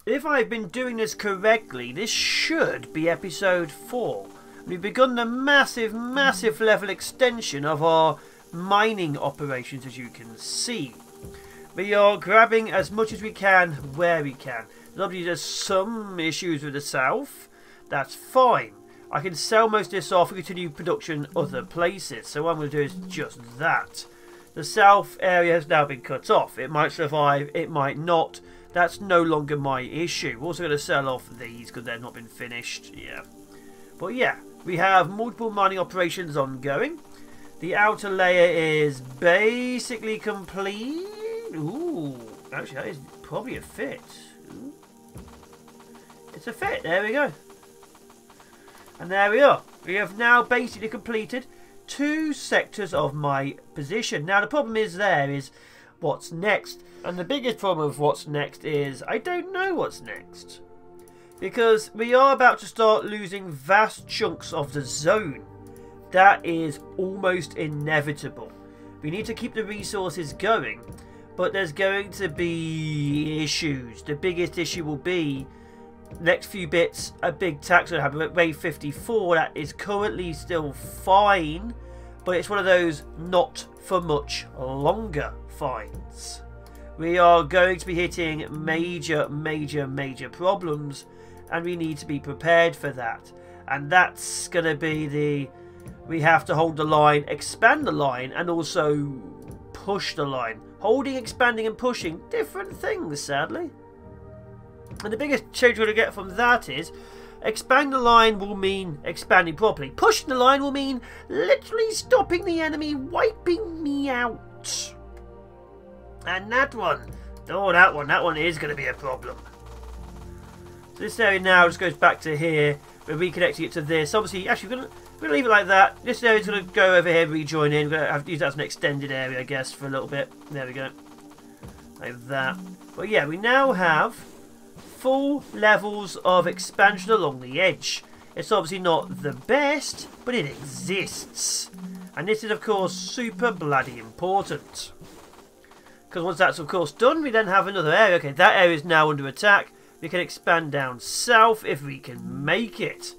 if I've been doing this correctly, this should be episode 4. We've begun the massive level extension of our mining operations, as you can see. We are grabbing as much as we can where we can. Obviously there's some issues with the south. That's fine. I can sell most of this off and continue production other places. So what I'm going to do is just that. The south area has now been cut off. It might survive, it might not. That's no longer my issue. We're also going to sell off these because they've not been finished. Yeah. But yeah, we have multiple mining operations ongoing. The outer layer is basically complete. Ooh, actually that is probably a fit. Ooh. It's a fit, there we go. And there we are. We have now basically completed 2 sectors of my position. Now the problem is what's next. And the biggest problem of what's next is I don't know what's next. Because we are about to start losing vast chunks of the zone. That is almost inevitable. We need to keep the resources going. But there's going to be issues. The biggest issue will be next few bits, a big tax will happen. At wave 54, that is currently still fine. But it's one of those not for much longer fines. We are going to be hitting major problems. And we need to be prepared for that. And that's going to be we have to hold the line, expand the line, and also push the line. Holding, expanding, and pushing, different things, sadly. And the biggest change we're going to get from that is, expand the line will mean expanding properly. Pushing the line will mean literally stopping the enemy, wiping me out. And that one, oh, that one is going to be a problem. So this area now just goes back to here. We're reconnecting it to this. Obviously, actually, we're going to leave it like that. This area is going to go over here, rejoin in. We're going to have to use that as an extended area, I guess, for a little bit. There we go. Like that. But yeah, we now have full levels of expansion along the edge. It's obviously not the best, but it exists. And this is, of course, super bloody important. Because once that's, of course, done, we then have another area. Okay, that area is now under attack. We can expand down south if we can make it.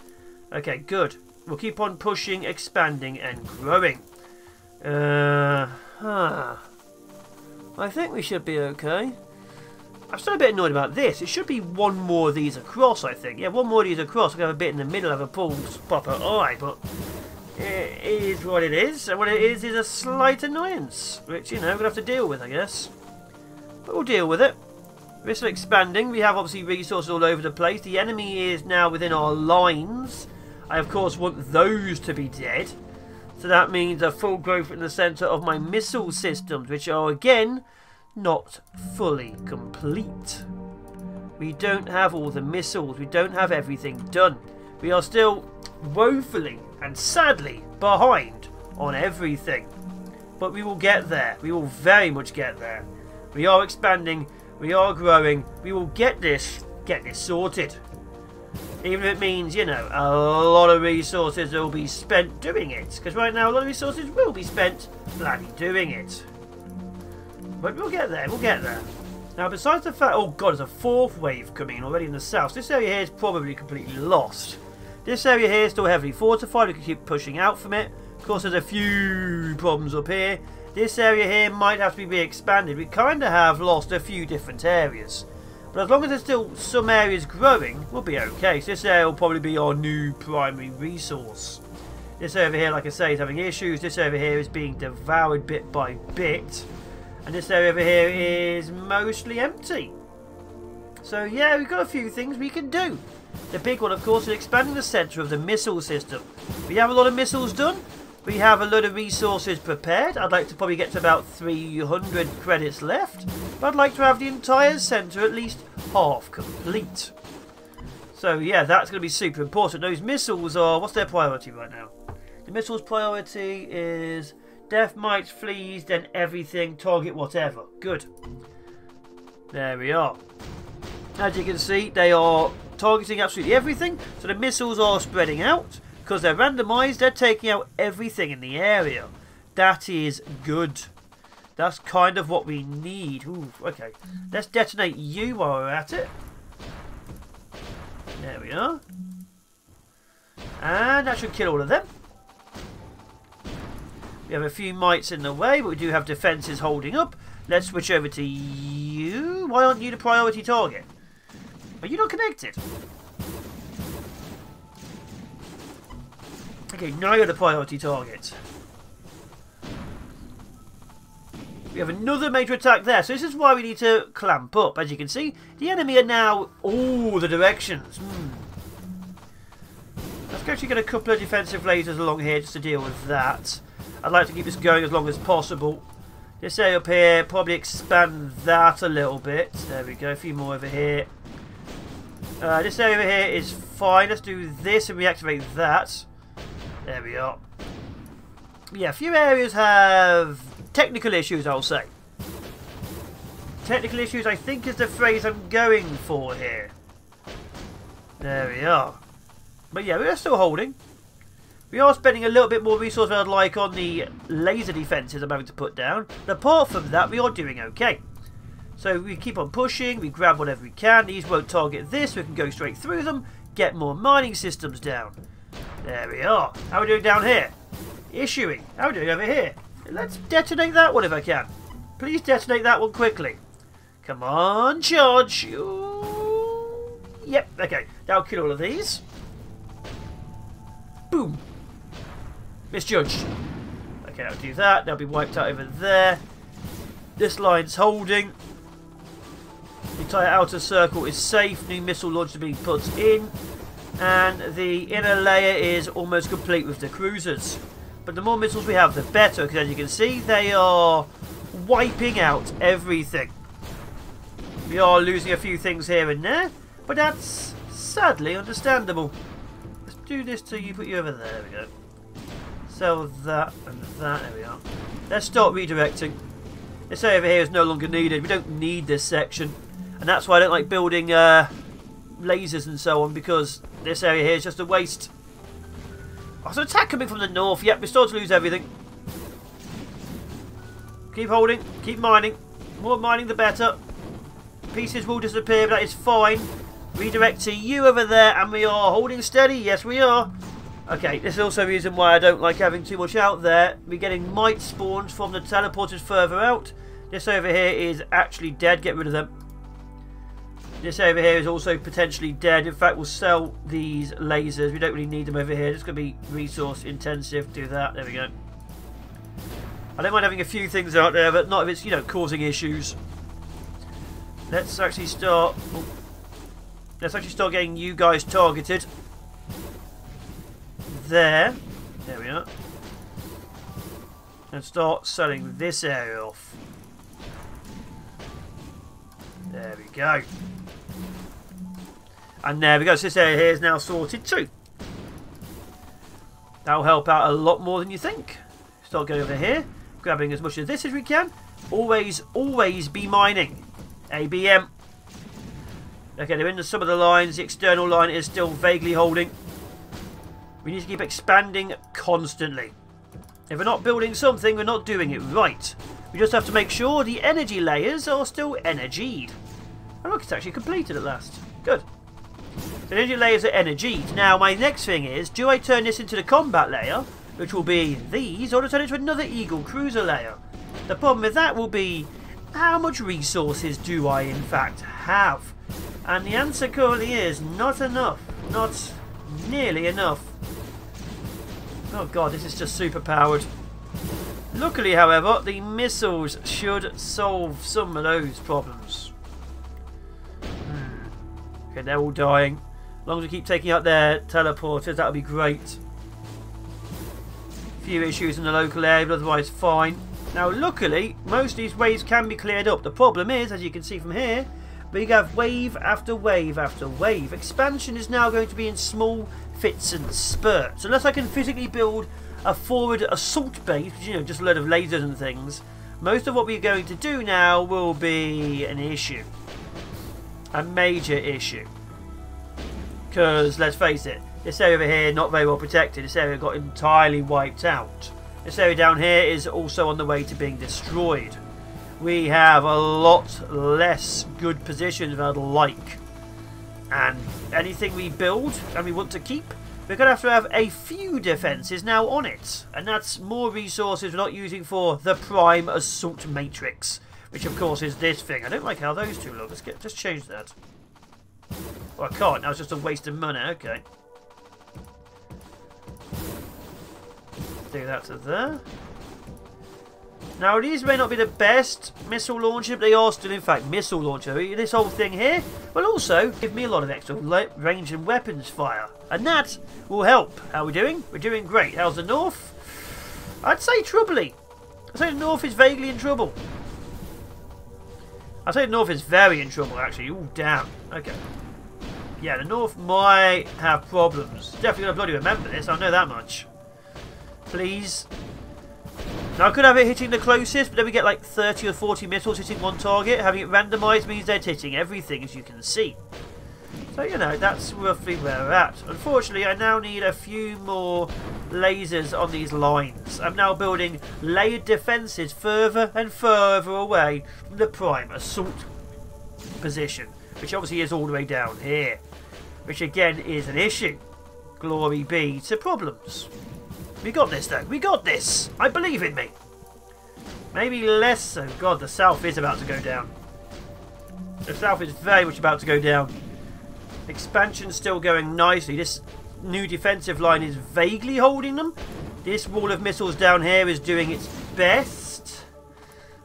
Okay, good. We'll keep on pushing, expanding, and growing. I think we should be okay. I'm still a bit annoyed about this. It should be one more of these across, I think. Yeah, one more of these across. We'll have a bit in the middle, have a pull proper eye, but it is what it is. And what it is a slight annoyance, which, you know, we're going to have to deal with, I guess. But we'll deal with it. We're still expanding. We have, obviously, resources all over the place. The enemy is now within our lines. I, of course, want those to be dead. So that means a full growth in the centre of my missile systems, which are, again, not fully complete. We don't have all the missiles. We don't have everything done. We are still woefully and sadly behind on everything. But we will get there. We will very much get there. We are expanding. We are growing. We will get this sorted. Even if it means, you know, a lot of resources will be spent doing it. Because right now a lot of resources will be spent bloody doing it. But we'll get there, we'll get there. Now, besides the fact... Oh, God, there's a 4th wave coming in already in the south. This area here is probably completely lost. This area here is still heavily fortified. We can keep pushing out from it. Of course, there's a few problems up here. This area here might have to be re-expanded. We kind of have lost a few different areas. But as long as there's still some areas growing, we'll be okay. So this area will probably be our new primary resource. This over here, like I say, is having issues. This over here is being devoured bit by bit. And this area over here is mostly empty. So yeah, we've got a few things we can do. The big one, of course, is expanding the centre of the missile system. We have a lot of missiles done. We have a lot of resources prepared. I'd like to probably get to about 300 credits left. But I'd like to have the entire centre at least half complete. So yeah, that's going to be super important. Those missiles are... What's their priority right now? The missiles' priority is... Death mites, fleas, then everything, target whatever. Good. There we are. As you can see, they are targeting absolutely everything. So the missiles are spreading out. Because they're randomised, they're taking out everything in the area. That is good. That's kind of what we need. Ooh, okay. Let's detonate you while we're at it. There we are. And that should kill all of them. We have a few mites in the way, but we do have defences holding up. Let's switch over to you. Why aren't you the priority target? Are you not connected? Okay, now you're the priority target. We have another major attack there, so this is why we need to clamp up. As you can see, the enemy are now all the directions. Let's actually get a couple of defensive lasers along here just to deal with that. I'd like to keep this going as long as possible. This area up here, probably expand that a little bit. There we go, a few more over here. This area over here is fine. Let's do this and reactivate that. There we are. Yeah, a few areas have technical issues, I'll say. Technical issues, I think, is the phrase I'm going for here. There we are. But yeah, we're still holding. We are spending a little bit more resource than I'd like on the laser defences I'm having to put down. But apart from that, we are doing okay. So we keep on pushing, we grab whatever we can. These won't target this, we can go straight through them, get more mining systems down. There we are. How are we doing down here? Issuing. How are we doing over here? Let's detonate that one if I can. Please detonate that one quickly. Come on, charge. Ooh. Yep, okay. That'll kill all of these. Boom. Misjudged. Okay, I'll do that. They'll be wiped out over there. This line's holding. The entire outer circle is safe. New missile launcher being put in. And the inner layer is almost complete with the cruisers. But the more missiles we have, the better. Because as you can see, they are wiping out everything. We are losing a few things here and there. But that's sadly understandable. Let's do this till you put you over there. There we go. Sell that and that. There we are. Let's start redirecting. This area over here is no longer needed. We don't need this section. And that's why I don't like building lasers and so on, because this area here is just a waste. Oh, so attack coming from the north. Yep, we're starting to lose everything. Keep holding. Keep mining. More mining the better. Pieces will disappear, but that is fine. Redirect to you over there, and we are holding steady. Yes, we are. Okay, this is also a reason why I don't like having too much out there. We're getting mite spawns from the teleporters further out. This over here is actually dead. Get rid of them. This over here is also potentially dead. In fact, we'll sell these lasers. We don't really need them over here. It's going to be resource intensive. Do that. There we go. I don't mind having a few things out there, but not if it's, you know, causing issues. Let's actually start... Oh, let's actually start getting you guys targeted. There we are, and start selling this area off. There we go, and there we go. So this area here is now sorted too. That'll help out a lot more than you think. Start going over here, grabbing as much of this as we can. Always be mining. ABM. Okay, they're into some of the lines. The external line is still vaguely holding. We need to keep expanding constantly. If we're not building something, we're not doing it right. We just have to make sure the energy layers are still energied. Oh look, it's actually completed at last. Good. The energy layers are energied. Now my next thing is, do I turn this into the combat layer, which will be these, or do I turn it into another Eagle cruiser layer? The problem with that will be, how much resources do I in fact have? And the answer currently is, not enough. Not nearly enough. Oh god, this is just super powered. Luckily, however, the missiles should solve some of those problems. Okay, they're all dying. As long as we keep taking out their teleporters, that'll be great. A few issues in the local area, but otherwise fine. Now, luckily, most of these waves can be cleared up. The problem is, as you can see from here, we have wave after wave after wave. Expansion is now going to be in small fits and spurts. Unless I can physically build a forward assault base, you know, just a load of lasers and things, most of what we're going to do now will be an issue. A major issue. Because, let's face it, this area over here not very well protected. This area got entirely wiped out. This area down here is also on the way to being destroyed. We have a lot less good positions than I'd like. And anything we build and we want to keep, we're going to have a few defences now on it. And that's more resources we're not using for the Prime Assault Matrix, which of course is this thing. I don't like how those two look. Let's just change that. Oh, I can't. Now it's just a waste of money. Okay. Do that to there. Now these may not be the best missile launcher, but they are still in fact missile launcher. This whole thing here will also give me a lot of extra range and weapons fire. And that will help. How are we doing? We're doing great. How's the north? I'd say troubly. I'd say the north is vaguely in trouble. I'd say the north is very in trouble actually. Ooh, damn. Okay. Yeah, the north might have problems. Definitely gonna bloody remember this, I know that much. Please. Now I could have it hitting the closest, but then we get like 30 or 40 missiles hitting one target. Having it randomised means they're hitting everything, as you can see. So, you know, that's roughly where we're at. Unfortunately, I now need a few more lasers on these lines. I'm now building layered defences further and further away from the Prime Assault position, which obviously is all the way down here, which again is an issue. Glory be to problems. We got this though. We got this. I believe in me. Maybe less so. God, the south is about to go down. The south is very much about to go down. Expansion's still going nicely. This new defensive line is vaguely holding them. This wall of missiles down here is doing its best.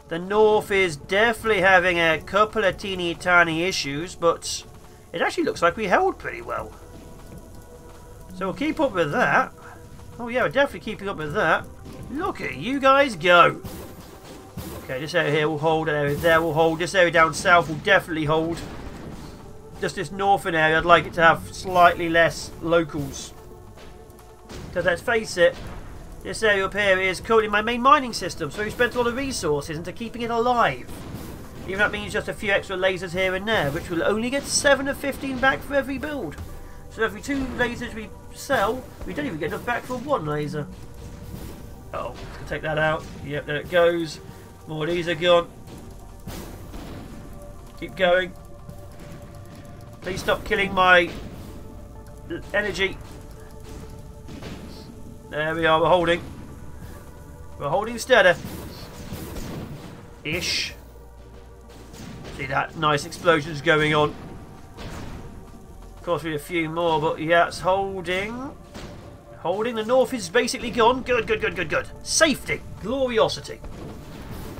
The north is definitely having a couple of teeny tiny issues, but it actually looks like we held pretty well. So we'll keep up with that. Oh yeah, we're definitely keeping up with that. Look at you guys go. Okay, this area here will hold, that area there will hold, this area down south will definitely hold. Just this northern area, I'd like it to have slightly less locals. Because let's face it, this area up here is currently my main mining system, so we spent a lot of resources into keeping it alive. Even that means just a few extra lasers here and there, which will only get 7 of 15 back for every build. So every 2 lasers we sell, we don't even get enough back for 1 laser. Uh oh, let's take that out. Yep, there it goes. More of these are gone. Keep going. Please stop killing my energy. There we are, we're holding. We're holding steady. Ish. See that? Nice explosions going on. Of course, we need a few more, but yeah, it's holding. Holding. The north is basically gone. Good, good, good, good, good. Safety. Gloriosity.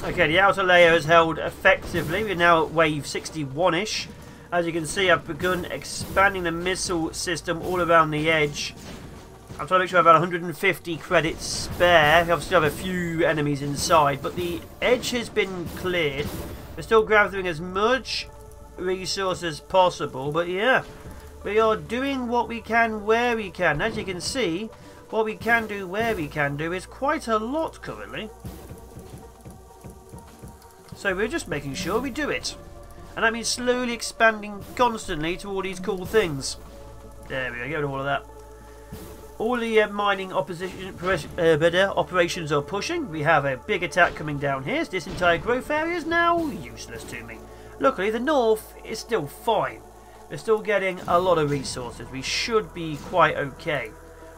Okay, the outer layer is held effectively. We're now at wave 61-ish. As you can see, I've begun expanding the missile system all around the edge. I'm trying to make sure I have about 150 credits spare. I still have a few enemies inside, but the edge has been cleared. We're still gathering as much resources as possible, but yeah. We are doing what we can where we can. As you can see, what we can do where we can do is quite a lot currently. So we're just making sure we do it. And that means slowly expanding constantly to all these cool things. There we go, get rid of all of that. All the mining operations are pushing. We have a big attack coming down here. So this entire growth area is now useless to me. Luckily, the north is still fine. We're still getting a lot of resources. We should be quite okay.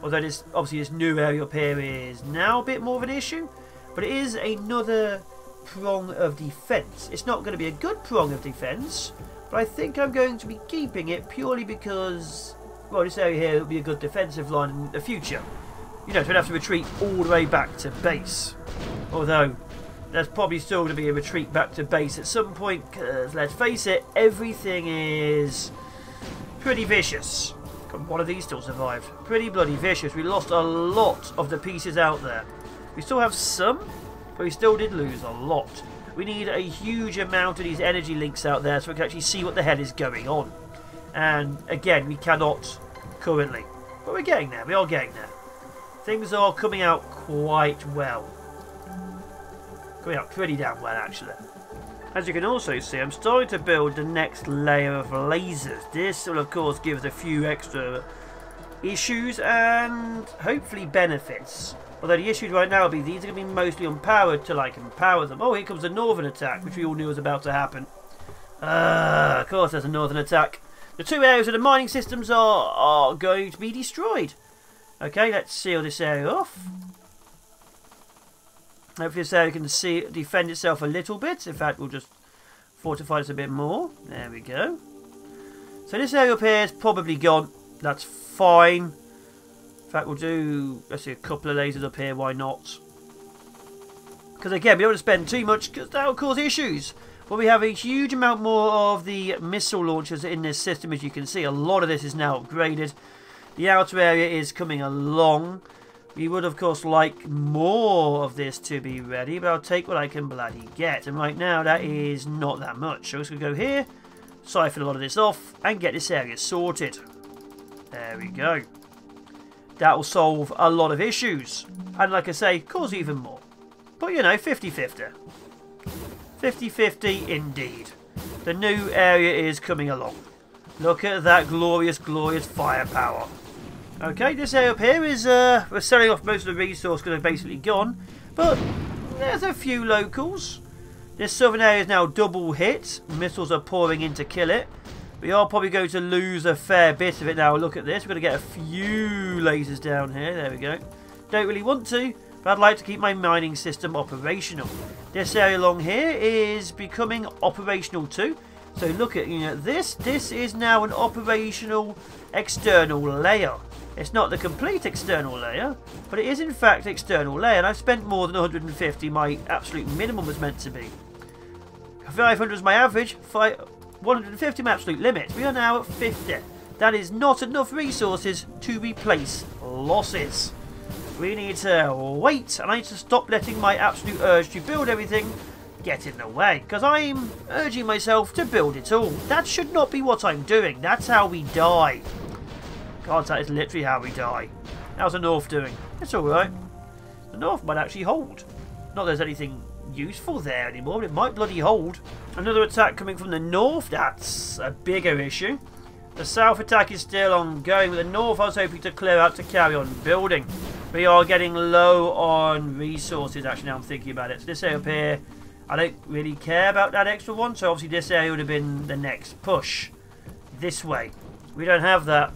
Although this, obviously this new area up here is now a bit more of an issue. But it is another prong of defence. It's not going to be a good prong of defence. But I think I'm going to be keeping it purely because, well, this area here will be a good defensive line in the future. You know, so we'd have to retreat all the way back to base. Although, there's probably still going to be a retreat back to base at some point, because let's face it, everything is pretty vicious. One of these still survived. Pretty bloody vicious. We lost a lot of the pieces out there. We still have some, but we still did lose a lot. We need a huge amount of these energy links out there so we can actually see what the hell is going on. And again, we cannot currently. But we're getting there. We are getting there. Things are coming out quite well. Coming out pretty damn well, actually. As you can also see, I'm starting to build the next layer of lasers. This will, of course, give us a few extra issues and hopefully benefits. Although the issues right now will be these are going to be mostly unpowered till I can power them. Oh, here comes the northern attack, which we all knew was about to happen. Of course there's a northern attack. The 2 areas of the mining systems are going to be destroyed. Okay, let's seal this area off. Hopefully this area can defend itself a little bit. In fact, we'll just fortify this a bit more. There we go. So this area up here is probably gone. That's fine. In fact, we'll do, let's see, a couple of lasers up here. Why not? Because again, we don't want to spend too much because that will cause issues. But we have a huge amount more of the missile launchers in this system, as you can see. A lot of this is now upgraded. The outer area is coming along. We would, of course, like more of this to be ready, but I'll take what I can bloody get. And right now, that is not that much. So I'm just going to go here, siphon a lot of this off, and get this area sorted. There we go. That will solve a lot of issues. And like I say, cause even more. But, you know, 50-50. 50-50 indeed. The new area is coming along. Look at that glorious, glorious firepower. Okay, this area up here is, we're selling off most of the resource because they're basically gone. But there's a few locals. This southern area is now double hit. Missiles are pouring in to kill it. We are probably going to lose a fair bit of it now. Look at this. We're going to get a few lasers down here. There we go. Don't really want to, but I'd like to keep my mining system operational. This area along here is becoming operational too. So look at, you know, this is now an operational external layer. It's not the complete external layer, but it is in fact external layer. And I've spent more than 150. My absolute minimum was meant to be 500 is my average. 150 my absolute limit. We are now at 50. That is not enough resources to replace losses. We need to wait, and I need to stop letting my absolute urge to build everything get in the way, because I'm urging myself to build it all. That should not be what I'm doing. That's how we die. God, that is literally how we die. How's the North doing? It's alright. The North might actually hold. Not that there's anything useful there anymore, but it might bloody hold. Another attack coming from the North. That's a bigger issue. The South attack is still ongoing, but the North I was hoping to clear out to carry on building. We are getting low on resources, actually, now I'm thinking about it. So this area up here, I don't really care about that extra one, so obviously this area would have been the next push. This way. We don't have that.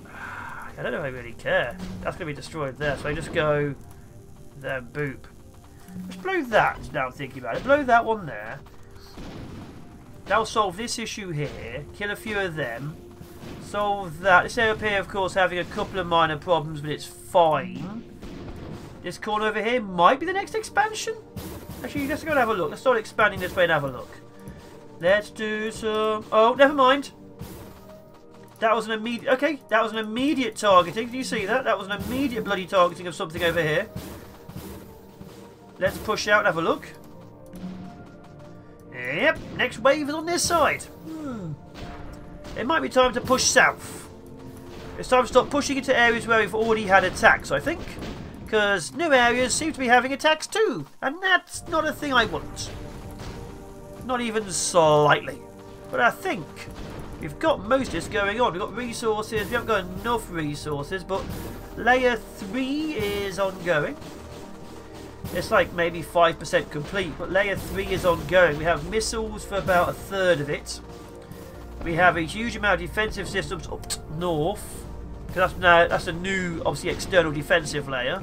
I don't know if I really care. That's going to be destroyed there, so I just go there, boop. Let's blow that, now I'm thinking about it. Blow that one there. That'll solve this issue here. Kill a few of them. Solve that. This area up here, of course, having a couple of minor problems, but it's fine. This corner over here might be the next expansion. Actually, let's go and have a look. Let's start expanding this way and have a look. Let's do some... Oh, never mind. That was an immediate... Okay, that was an immediate targeting. Do you see that? That was an immediate bloody targeting of something over here. Let's push out and have a look. Yep, next wave is on this side. It might be time to push south. It's time to stop pushing into areas where we've already had attacks, I think. Because new areas seem to be having attacks too. And that's not a thing I want. Not even slightly. But I think we've got most of this going on. We've got resources. We haven't got enough resources. But layer 3 is ongoing. It's like maybe 5% complete. But layer 3 is ongoing. We have missiles for about a third of it. We have a huge amount of defensive systems up north. Because that's a new, obviously, external defensive layer.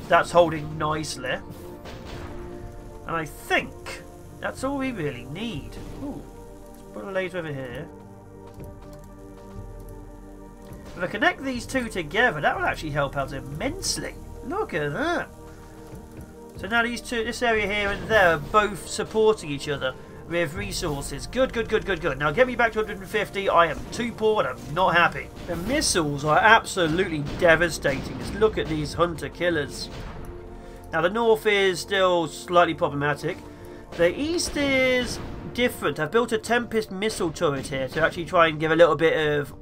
That's holding nicely. And I think that's all we really need. Ooh, let's put a laser over here. If I connect these two together, that will actually help out immensely. Look at that. So now these two, this area here and there, are both supporting each other with resources. Good, good, good, good, good. Now get me back to 150. I am too poor and I'm not happy. The missiles are absolutely devastating. Just look at these hunter killers. Now the north is still slightly problematic. The east is different. I've built a Tempest missile turret here to actually try and give a little bit of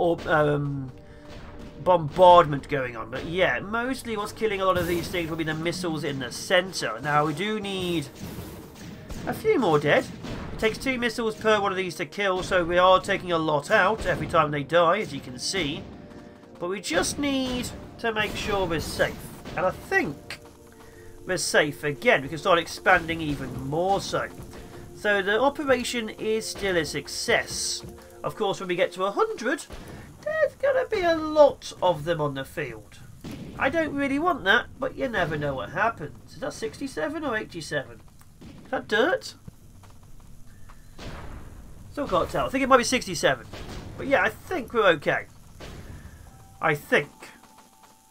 bombardment going on. But yeah, mostly what's killing a lot of these things will be the missiles in the centre. Now we do need a few more dead. It takes 2 missiles per one of these to kill, so we are taking a lot out every time they die, as you can see. But we just need to make sure we're safe. And I think we're safe again. We can start expanding even more so. So the operation is still a success. Of course, when we get to 100, there's going to be a lot of them on the field. I don't really want that, but you never know what happens. Is that 67 or 87? Is that dirt? Still can't tell. I think it might be 67. But yeah, I think we're okay. I think.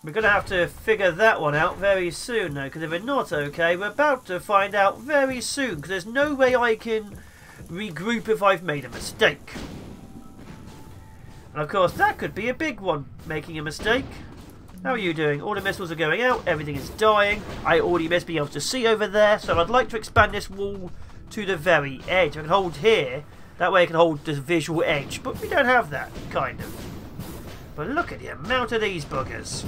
We're going to have to figure that one out very soon, though, because if we're not okay, we're about to find out very soon, because there's no way I can regroup if I've made a mistake. And of course, that could be a big one, making a mistake. How are you doing? All the missiles are going out, everything is dying. I already missed being able to see over there, so I'd like to expand this wall to the very edge. I can hold here, that way I can hold the visual edge, but we don't have that, kind of. But look at the amount of these buggers.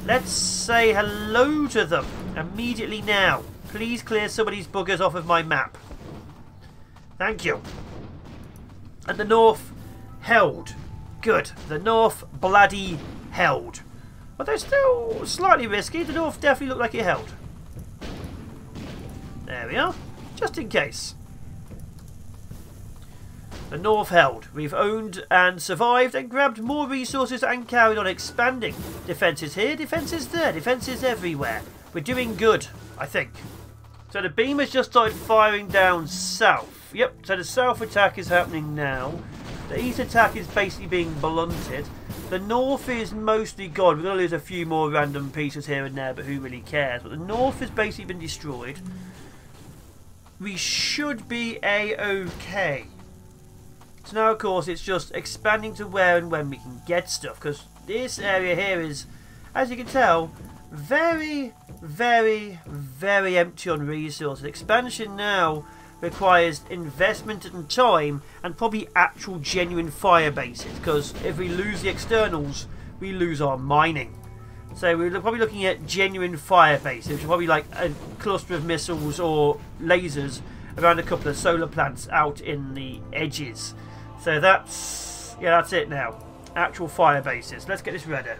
Let's say hello to them immediately now. Please clear some of these buggers off of my map. Thank you. And the north held. Good. The north bloody held. But they're still slightly risky. The north definitely looked like it held. There we are. Just in case. The north held. We've owned and survived and grabbed more resources and carried on expanding. Defences here, defences there, defences everywhere. We're doing good, I think. So the beam has just started firing down south. Yep, so the south attack is happening now. The east attack is basically being blunted. The north is mostly gone. We're going to lose a few more random pieces here and there, but who really cares? But the north has basically been destroyed. We should be a-okay. So now, of course, it's just expanding to where and when we can get stuff. Because this area here is, as you can tell, very, very, very empty on resources. Expansion now requires investment and time and probably actual genuine fire bases. Because if we lose the externals, we lose our mining. So we're probably looking at genuine fire bases, which are probably like a cluster of missiles or lasers around a couple of solar plants out in the edges. So that's it now. Actual fire bases. Let's get this ready.